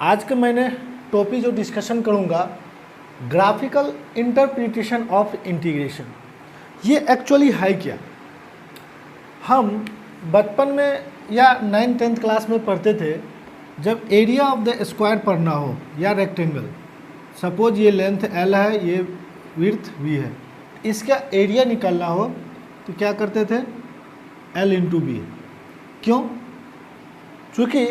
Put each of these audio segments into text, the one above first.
आज का मैंने टॉपिक जो डिस्कशन करूँगा, ग्राफिकल इंटरप्रिटेशन ऑफ इंटीग्रेशन। ये एक्चुअली है क्या? हम बचपन में या 9th-10th क्लास में पढ़ते थे, जब एरिया ऑफ द स्क्वायर पढ़ना हो या रेक्टेंगल, सपोज ये लेंथ L है, ये विड्थ V है, इसका एरिया निकालना हो तो क्या करते थे? L into B. क्यों? चूँकि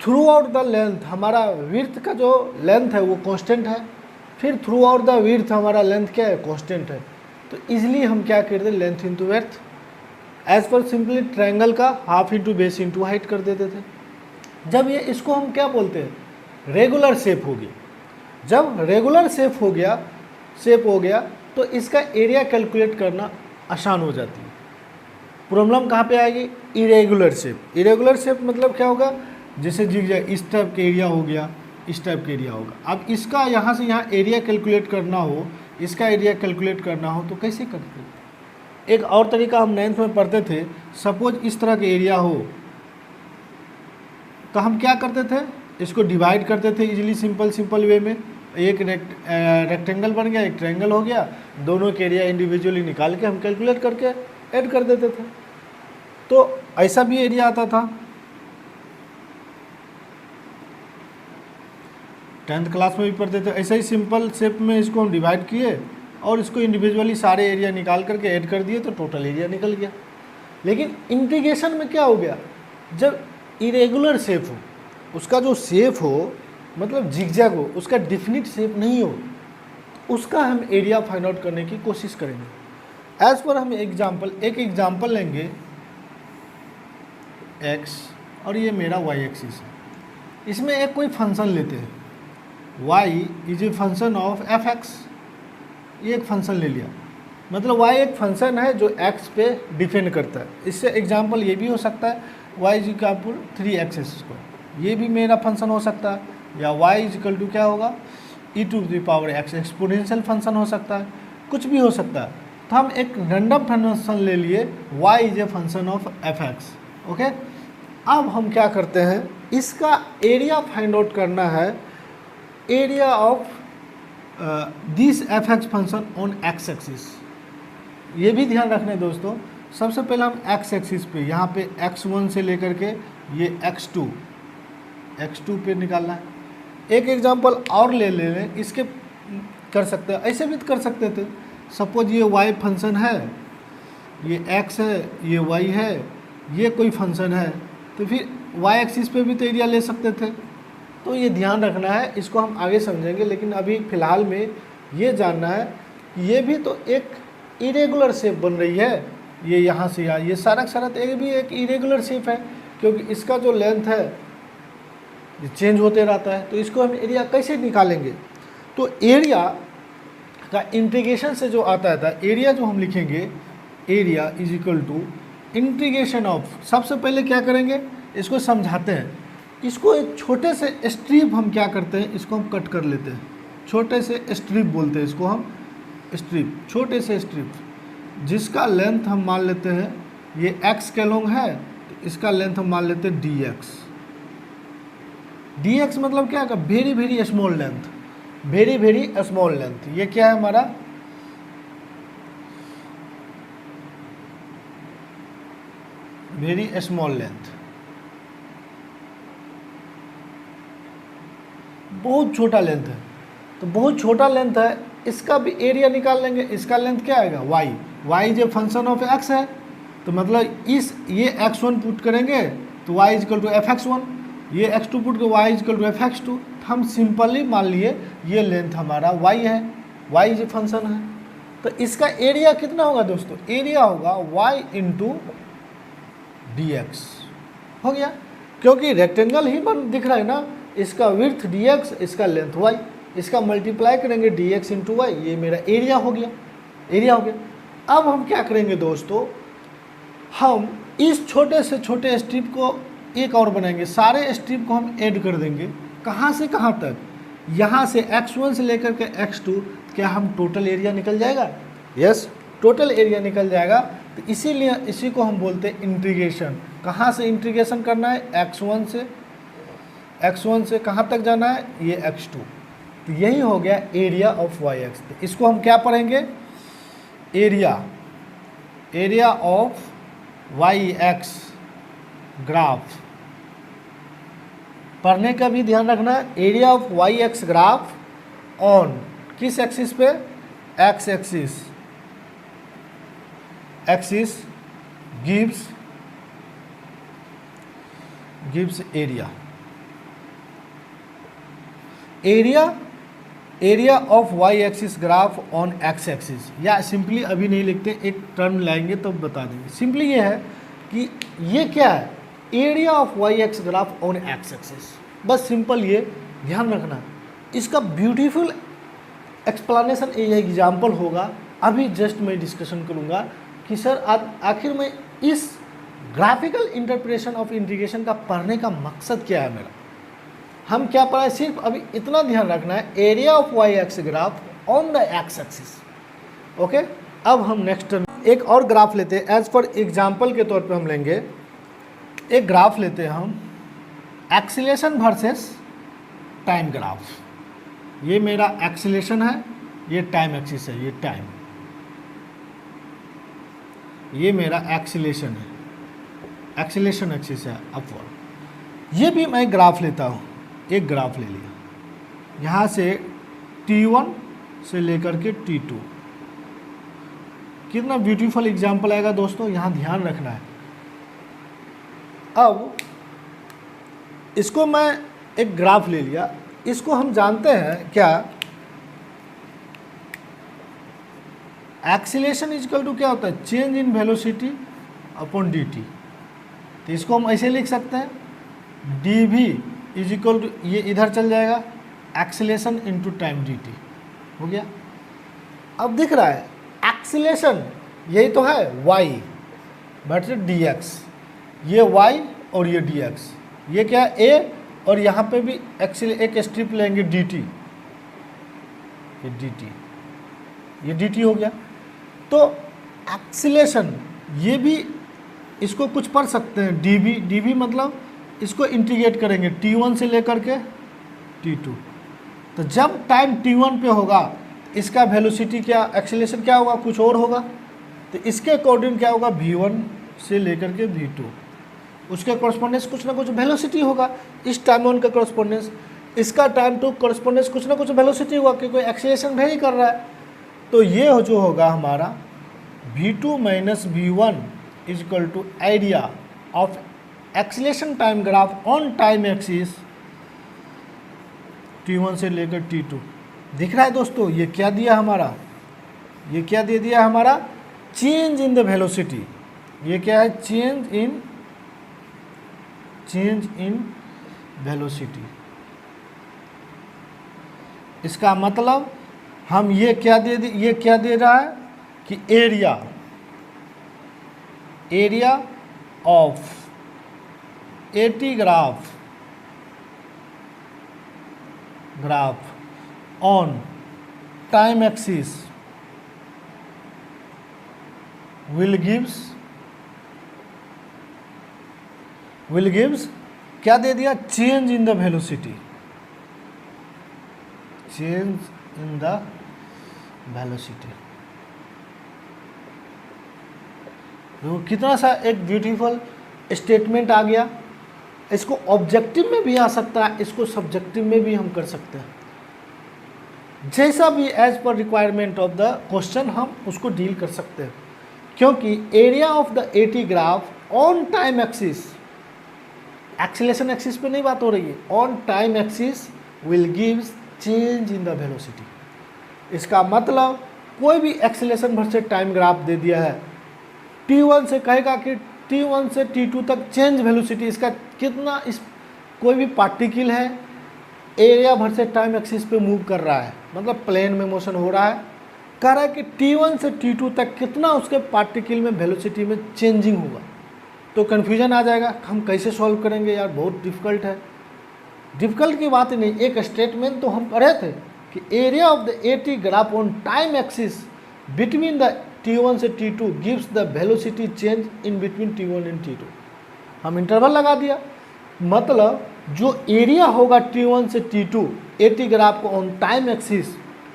थ्रू आउट द लेंथ हमारा विड्थ का जो लेंथ है वो कांस्टेंट है, फिर थ्रू आउट द विड्थ हमारा लेंथ क्या है? कांस्टेंट है। तो इजली हम क्या करते? लेंथ इंटू विड्थ एज पर सिंपली ट्रायंगल का half into base into height कर देते थे। जब ये इसको हम क्या बोलते हैं? रेगुलर शेप हो गया। जब रेगुलर शेप हो गया तो इसका एरिया कैलकुलेट करना आसान हो जाती है। प्रॉब्लम कहाँ पे आएगी? Irregular shape. इरेगुलर शेप मतलब क्या होगा? जैसे जिगजैग इस टाइप का एरिया हो गया, इस टाइप का एरिया होगा। अब इसका यहाँ से यहाँ एरिया कैलकुलेट करना हो, इसका एरिया कैलकुलेट करना हो तो कैसे करते? एक और तरीका हम 9th में पढ़ते थे, सपोज इस तरह का एरिया हो तो हम क्या करते थे? इसको डिवाइड करते थे इजीली, सिंपल वे में। एक रेक्टेंगल बन गया, एक ट्रायंगल हो गया, दोनों के एरिया इंडिविजुअली निकाल के हम कैलकुलेट करके ऐड कर देते थे। तो ऐसा भी एरिया आता था। 10th क्लास में भी पढ़ते थे। ऐसा ही सिंपल शेप में इसको हम डिवाइड किए और इसको इंडिविजुअली सारे एरिया निकाल करके ऐड कर दिए तो टोटल एरिया निकल गया। लेकिन इंटीग्रेशन में क्या हो गया? जब इरेगुलर शेप हो, उसका जो शेप हो मतलब जिगजैग हो, उसका डिफिनिट शेप नहीं हो, उसका हम एरिया फाइंड आउट करने की कोशिश करेंगे। एज पर हम एक एग्जाम्पल लेंगे, x और ये मेरा y एक्सिस है। इसमें एक कोई फंक्शन लेते हैं, y is a function of fx। ये एक फंक्शन ले लिया, मतलब y एक फंक्शन है जो x पे डिपेंड करता है। इससे एग्जाम्पल ये भी हो सकता है y is equal to 3x², ये भी मेरा फंक्शन हो सकता है। या y इज इक्वल टू क्या होगा? e⁻x एक्सपोनेंशियल फंक्शन हो सकता है, कुछ भी हो सकता है। तो हम एक रैंडम फंक्शन ले लिए, y is a function of fx। Okay, अब हम क्या करते हैं? इसका एरिया फाइंड आउट करना है, area of this fx function on x axis. ये भी ध्यान रखना है दोस्तों। सबसे पहले हम x एक्सिस पे, यहाँ पे x1 से लेकर के ये x2 पे निकालना है। एक एग्जांपल और ले लें, इसके कर सकते हैं, ऐसे भी कर सकते थे। सपोज ये y फंक्शन है, ये x है, ये y है, ये कोई फंक्शन है, तो फिर y एक्सिस पे भी तो एरिया ले सकते थे। तो ये ध्यान रखना है, इसको हम आगे समझेंगे। लेकिन अभी फ़िलहाल में ये जानना है कि ये भी तो एक इरेगुलर शेप बन रही है। ये यहाँ से यहाँ, ये सारा तो ये भी एक इरेगुलर शेप है, क्योंकि इसका जो लेंथ है ये चेंज होते रहता है। तो इसको हम एरिया कैसे निकालेंगे? तो एरिया का इंटीग्रेशन से जो आता है, एरिया जो हम लिखेंगे, area is equal to integration of. सबसे पहले क्या करेंगे? इसको समझाते हैं। इसको एक छोटे से स्ट्रिप हम क्या करते हैं? इसको हम कट कर लेते हैं, छोटे से स्ट्रिप बोलते हैं इसको हम, स्ट्रिप, छोटे से स्ट्रिप, जिसका लेंथ हम मान लेते हैं ये x के लॉन्ग है, तो इसका लेंथ हम मान लेते हैं dx मतलब क्या है? Very small length, very small length. ये क्या है हमारा? वेरी स्मॉल लेंथ, बहुत छोटा लेंथ है। तो बहुत छोटा लेंथ है, इसका भी एरिया निकाल लेंगे। इसका लेंथ क्या आएगा? y जो फंक्शन ऑफ x है, तो मतलब ये x1 पुट करेंगे तो y is equal to fx1, ये x2 पुट के y is equal to fx2। हम सिंपली मान लिए ये लेंथ हमारा y है, y जो फंक्शन है। तो इसका एरिया कितना होगा दोस्तों? एरिया होगा y इंटू dx। हो गया, क्योंकि रेक्टेंगल ही बन दिख रहा है ना, इसका विड्थ dx, इसका लेंथ y, इसका मल्टीप्लाई करेंगे dx इंटू y, ये मेरा एरिया हो गया। अब हम क्या करेंगे दोस्तों? हम इस छोटे से छोटे स्ट्रिप को एक और बनाएंगे, सारे स्ट्रिप को हम ऐड कर देंगे। कहाँ से कहाँ तक? यहाँ से x1 से लेकर के x2, क्या हम टोटल एरिया निकल जाएगा? यस, टोटल एरिया निकल जाएगा। तो इसीलिए इसी को हम बोलते हैं इंटीग्रेशन। कहाँ से इंटीग्रेशन करना है? x1 से x1 से कहाँ तक जाना है, ये x2। तो यही हो गया एरिया ऑफ वाई एक्स। इसको हम क्या पढ़ेंगे, area of y x graph. पढ़ने का भी ध्यान रखना, area of y x graph on किस एक्सिस पे, x axis gives area of y axis graph on x axis. या सिंपली अभी नहीं लिखते, एक टर्म लाएंगे तो बता देंगे। सिंपली ये है कि ये क्या है, area of y x graph on x axis. बस सिंपल ये ध्यान रखना। इसका ब्यूटीफुल एक्सप्लेनेशन ये एग्जाम्पल होगा। अभी जस्ट मैं डिस्कशन करूँगा कि सर आखिर में इस ग्राफिकल इंटरप्रिटेशन ऑफ इंटीग्रेशन का पढ़ने का मकसद क्या है मेरा। हम क्या पढ़ा, सिर्फ अभी इतना ध्यान रखना है, area of y x graph on the x axis. Okay, अब हम नेक्स्ट एक और ग्राफ लेते हैं। एज फॉर एग्जाम्पल के तौर पे हम लेंगे एक ग्राफ लेते हैं हम, एक्सीलरेशन वर्सेस टाइम ग्राफ। ये मेरा एक्सीलरेशन है, ये टाइम एक्सिस है, ये टाइम, ये मेरा एक्सीलरेशन है, एक्सीलरेशन एक्सिस है अपवर्ड। ये भी मैं ग्राफ लेता हूँ, एक ग्राफ ले लिया, यहाँ से T1 से लेकर के T2। कितना ब्यूटीफुल एग्जाम्पल आएगा दोस्तों, यहाँ ध्यान रखना है। अब इसको मैं एक ग्राफ ले लिया, इसको हम जानते हैं क्या, एक्सीलरेशन इक्वल टू क्या होता है, change in velocity upon dt। तो इसको हम ऐसे लिख सकते हैं, dv इज इक्वल टू, ये इधर चल जाएगा, एक्सीलरेशन इंटू टाइम dt हो गया। अब दिख रहा है एक्सीलरेशन यही तो है y बट dx, ये y और ये dx, ये क्या है a, और यहाँ पे भी एक स्ट्रिप लेंगे dt, ये dt, ये dt हो गया। तो एक्सीलरेशन ये भी, इसको कुछ पढ़ सकते हैं dv मतलब इसको इंटीग्रेट करेंगे T1 से लेकर के T2। तो जब टाइम T1 पे होगा इसका वेलोसिटी क्या, एक्सीलरेशन क्या होगा, कुछ और होगा। तो इसके अकॉर्डिंग क्या होगा, v1 से लेकर के v2, उसके कॉरस्पॉन्डेंस कुछ ना कुछ वेलोसिटी होगा। इस टाइम वन का कॉरस्पॉन्डेंस, इसका टाइम टू कॉरस्पॉन्डेंस कुछ ना कुछ वेलोसिटी होगा, क्योंकि एक्सीलरेशन वेरी कर रहा है। तो ये जो होगा हमारा v2 minus v1 is equal to area of acceleration time graph on time axis T1 से लेकर T2। दिख रहा है दोस्तों, ये क्या दिया हमारा, ये क्या दे दिया हमारा, चेंज इन द वेलोसिटी। ये क्या है, चेंज इन वेलोसिटी। इसका मतलब हम ये क्या दे रहा है कि area of AT graph on time axis will gives क्या दे दिया, change in the velocity, change in the velocity. देखो कितना सा एक ब्यूटीफुल स्टेटमेंट आ गया। इसको ऑब्जेक्टिव में भी आ सकता है, इसको सब्जेक्टिव में भी हम कर सकते हैं, जैसा भी as per requirement of the question हम उसको डील कर सकते हैं। क्योंकि area of the AT graph on time axis, acceleration axis पे नहीं बात हो रही है, on time axis will gives change in the velocity. इसका मतलब कोई भी एक्सीलरेशन वर्सेस टाइम ग्राफ दे दिया है, T1 से कहेगा कि T1 से T2 तक चेंज वेलोसिटी, इसका कितना, इस कोई भी पार्टिकल है एरिया वर्सेस टाइम एक्सिस पे मूव कर रहा है, मतलब प्लेन में मोशन हो रहा है, कह रहा है कि T1 से T2 तक कितना उसके पार्टिकल में वेलोसिटी में चेंजिंग होगा। तो कन्फ्यूजन आ जाएगा, हम कैसे सॉल्व करेंगे यार, बहुत डिफ़िकल्ट है। डिफ़िकल्ट की बात नहीं, एक स्टेटमेंट तो हम पढ़े थे कि area of the AT graph on time axis between the T1 से T2 gives the velocity change in between T1 and T2। हम इंटरवल लगा दिया, मतलब जो एरिया होगा T1 से T2 AT ग्राफ को ऑन टाइम एक्सिस,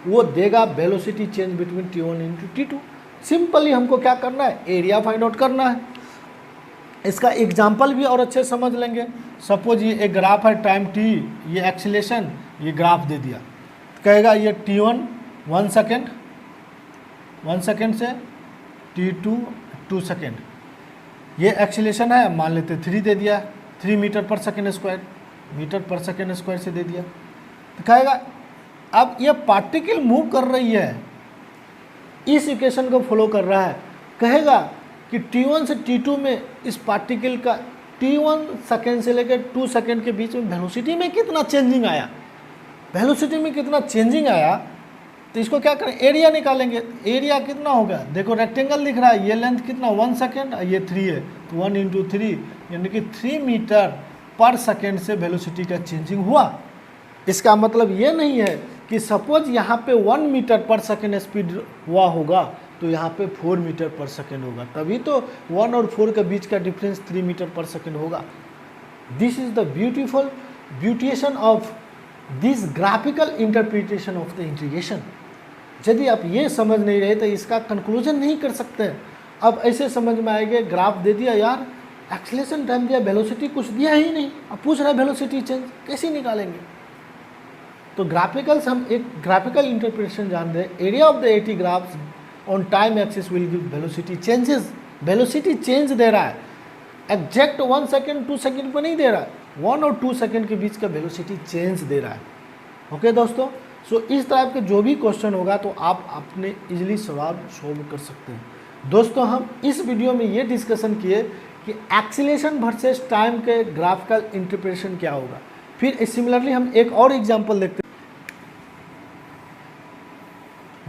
वो देगा velocity change between T1 into T2। Simply हमको क्या करना है, एरिया फाइंड आउट करना है। इसका एग्जाम्पल भी और अच्छे समझ लेंगे। सपोज ये एक ग्राफ है टाइम t, ये एक्सीलेशन, ये ग्राफ दे दिया, तो कहेगा ये T1 1 सेकेंड, 1 सेकेंड से T2 2 सेकेंड, ये एक्सीलेशन है, मान लेते 3 दे दिया, 3 metre per second square, metre per second square से दे दिया। तो कहेगा अब ये पार्टिकल मूव कर रही है, इस इक्वेशन को फॉलो कर रहा है, कहेगा कि T1 से T2 में इस पार्टिकल का T1 सेकेंड से लेकर 2 सेकेंड के बीच में वेलोसिटी में कितना चेंजिंग आया, वेलोसिटी में कितना चेंजिंग आया। तो इसको क्या करें, एरिया निकालेंगे। एरिया कितना होगा, देखो रेक्टेंगल दिख रहा है, ये लेंथ कितना 1 सेकेंड, ये 3 है, तो 1 इंटू 3 यानी कि 3 मीटर पर सेकेंड से वेलोसिटी का चेंजिंग हुआ। इसका मतलब ये नहीं है कि सपोज यहाँ पे 1 मीटर पर सेकेंड स्पीड हुआ होगा तो यहाँ पे 4 मीटर पर सेकेंड होगा, तभी तो 1 और 4 के बीच का डिफरेंस 3 मीटर पर सेकेंड होगा। This is the beautiful beautification of this graphical interpretation of the integration. यदि आप ये समझ नहीं रहे तो इसका कंक्लूजन नहीं कर सकते। अब ऐसे समझ में आएगा, ग्राफ दे दिया यार, एक्सीलरेशन टाइम दिया, वेलोसिटी कुछ दिया ही नहीं, अब पूछ रहा है वेलोसिटी चेंज कैसे निकालेंगे। तो ग्राफिकल्स, हम एक ग्राफिकल इंटरप्रिटेशन जान रहे हैं। Area of the a t graphs on time axis will give velocity changes, velocity change दे रहा है, एग्जैक्ट 1 सेकेंड 2 सेकेंड पर नहीं दे रहा है, 1 और 2 सेकेंड के बीच का वेलोसिटी चेंज दे रहा है। ओके दोस्तों, सो इस टाइप के जो भी क्वेश्चन होगा तो आप अपने इजीली सवाल सॉल्व कर सकते हैं। दोस्तों हम इस वीडियो में ये डिस्कशन किए कि एक्सीलरेशन वर्सेस टाइम के ग्राफिकल इंटरप्रिटेशन क्या होगा। फिर सिमिलरली हम एक और एग्जांपल देखते हैं,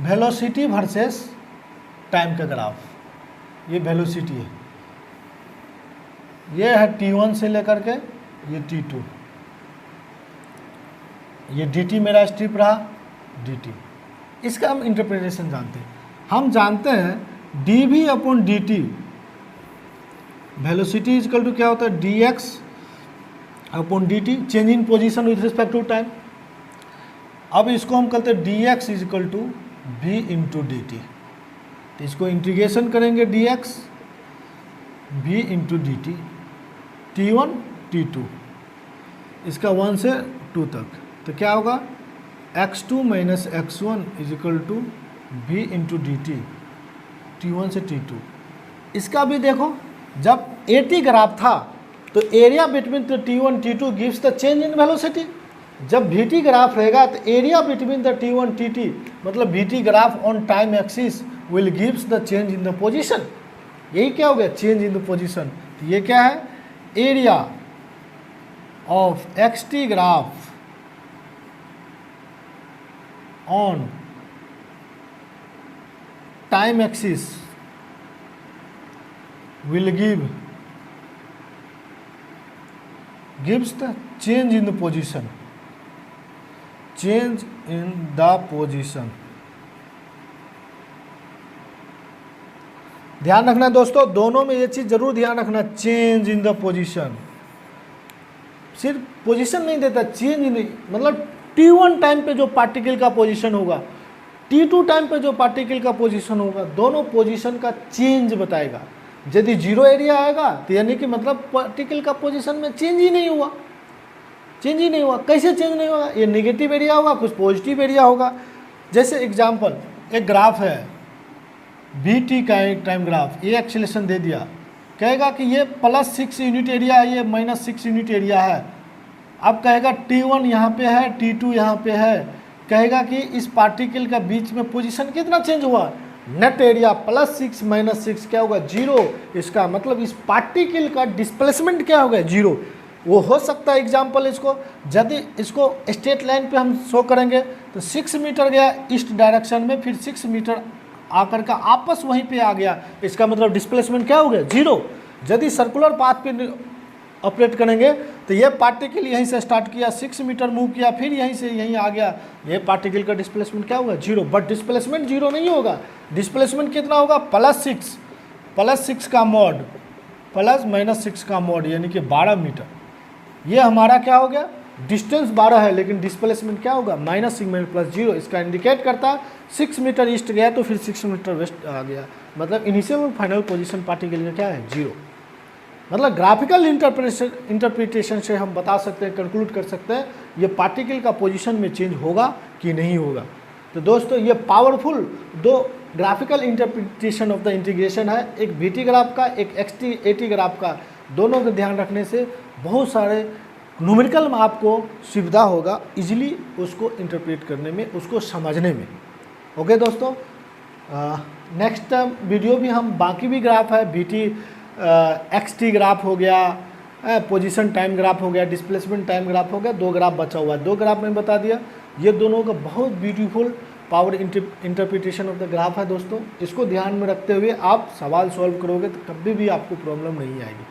वेलोसिटी वर्सेस टाइम का ग्राफ। ये वेलोसिटी है, ये है T1 से लेकर के ये T2, ये dt मेरा स्ट्रिप रहा dt। इसका हम इंटरप्रिटेशन जानते हैं। हम जानते हैं dv upon dt, velocity is equal to क्या होता है dx upon dt, change in position with respect to time. अब इसको हम कहते हैं dx is equal to v into d t. तो इसको इंटीग्रेशन करेंगे dx v into d t, T1 T2, इसका 1 से 2 तक, तो क्या होगा x2 minus x1 is equal to v into d t, T1 से T2। इसका भी देखो, जब AT ग्राफ था तो area between the T1 T2 gives the change in velocity. जब VT ग्राफ रहेगा तो area between the T1 TT मतलब VT graph on time axis will gives the change in the position. यही क्या हो गया, चेंज इन द पोजीशन। तो ये क्या है, area of XT graph on time axis will gives the change in the position, change in the position। ध्यान रखना दोस्तों, दोनों में ये चीज जरूर ध्यान रखना, चेंज इन द पोजीशन। सिर्फ पोजीशन नहीं देता, चेंज इन मतलब T1 टाइम पे जो पार्टिकल का पोजीशन होगा, T2 टाइम पे जो पार्टिकल का पोजीशन होगा, दोनों पोजीशन का चेंज बताएगा। यदि जीरो एरिया आएगा तो यानी कि मतलब पार्टिकल का पोजीशन में चेंज ही नहीं हुआ, चेंज ही नहीं हुआ। कैसे चेंज नहीं होगा, ये नेगेटिव एरिया होगा, कुछ पॉजिटिव एरिया होगा। जैसे एग्जांपल, एक ग्राफ है VT का एक टाइम ग्राफ, ये एक्सीलरेशन दे दिया, कहेगा कि ये +6 यूनिट एरिया है, ये -6 यूनिट एरिया है। अब कहेगा T1 यहाँ पे है, T2 यहाँ पे है, कहेगा कि इस पार्टिकल का बीच में पोजीशन कितना चेंज हुआ, नेट एरिया +6 -6 क्या होगा, 0। इसका मतलब इस पार्टिकल का डिस्प्लेसमेंट क्या होगा, 0। वो हो सकता है एग्जाम्पल, इसको यदि इसको स्ट्रेट लाइन पे हम शो करेंगे तो 6 मीटर गया ईस्ट डायरेक्शन में, फिर 6 मीटर आकर का आपस वहीं पे आ गया, इसका मतलब डिस्प्लेसमेंट क्या हो गया, 0। यदि सर्कुलर पाथ पे ऑपरेट करेंगे तो ये पार्टिकल यहीं से स्टार्ट किया, 6 मीटर मूव किया, फिर यहीं से यहीं आ गया, ये पार्टिकल का डिस्प्लेसमेंट क्या होगा, 0। बट डिस्प्लेसमेंट 0 नहीं होगा, डिस्प्लेसमेंट कितना होगा, +6 का मॉड +-6 का मॉड यानी कि 12 मीटर। ये हमारा क्या हो गया, डिस्टेंस 12 है लेकिन डिस्प्लेसमेंट क्या होगा, माइनस सिग्मा प्लस 0। इसका इंडिकेट करता है 6 मीटर ईस्ट गया तो फिर 6 मीटर वेस्ट आ गया, मतलब इनिशियल और फाइनल पोजीशन पार्टिकल का क्या है, 0। मतलब ग्राफिकल इंटरप्रिटेशन से हम बता सकते हैं, कंक्लूड कर सकते हैं ये पार्टिकल का पोजीशन में चेंज होगा कि नहीं होगा। तो दोस्तों ये पावरफुल दो graphical interpretation of the integration है, एक वीटी ग्राफ का, एक एक्सटी एटी ग्राफ का। दोनों का ध्यान रखने से बहुत सारे न्यूमेरिकल में आपको सुविधा होगा इजीली उसको इंटरप्रेट करने में, उसको समझने में। ओके दोस्तों, नेक्स्ट वीडियो भी हम बाकी भी ग्राफ है, वीटी एक्सटी ग्राफ हो गया, पोजीशन टाइम ग्राफ हो गया, डिस्प्लेसमेंट टाइम ग्राफ हो गया, 2 ग्राफ बचा हुआ है, 2 ग्राफ में बता दिया। ये दोनों का बहुत beautiful power interpretation of the graph है दोस्तों। इसको ध्यान में रखते हुए आप सवाल सॉल्व करोगे तो कभी भी आपको प्रॉब्लम नहीं आएगी।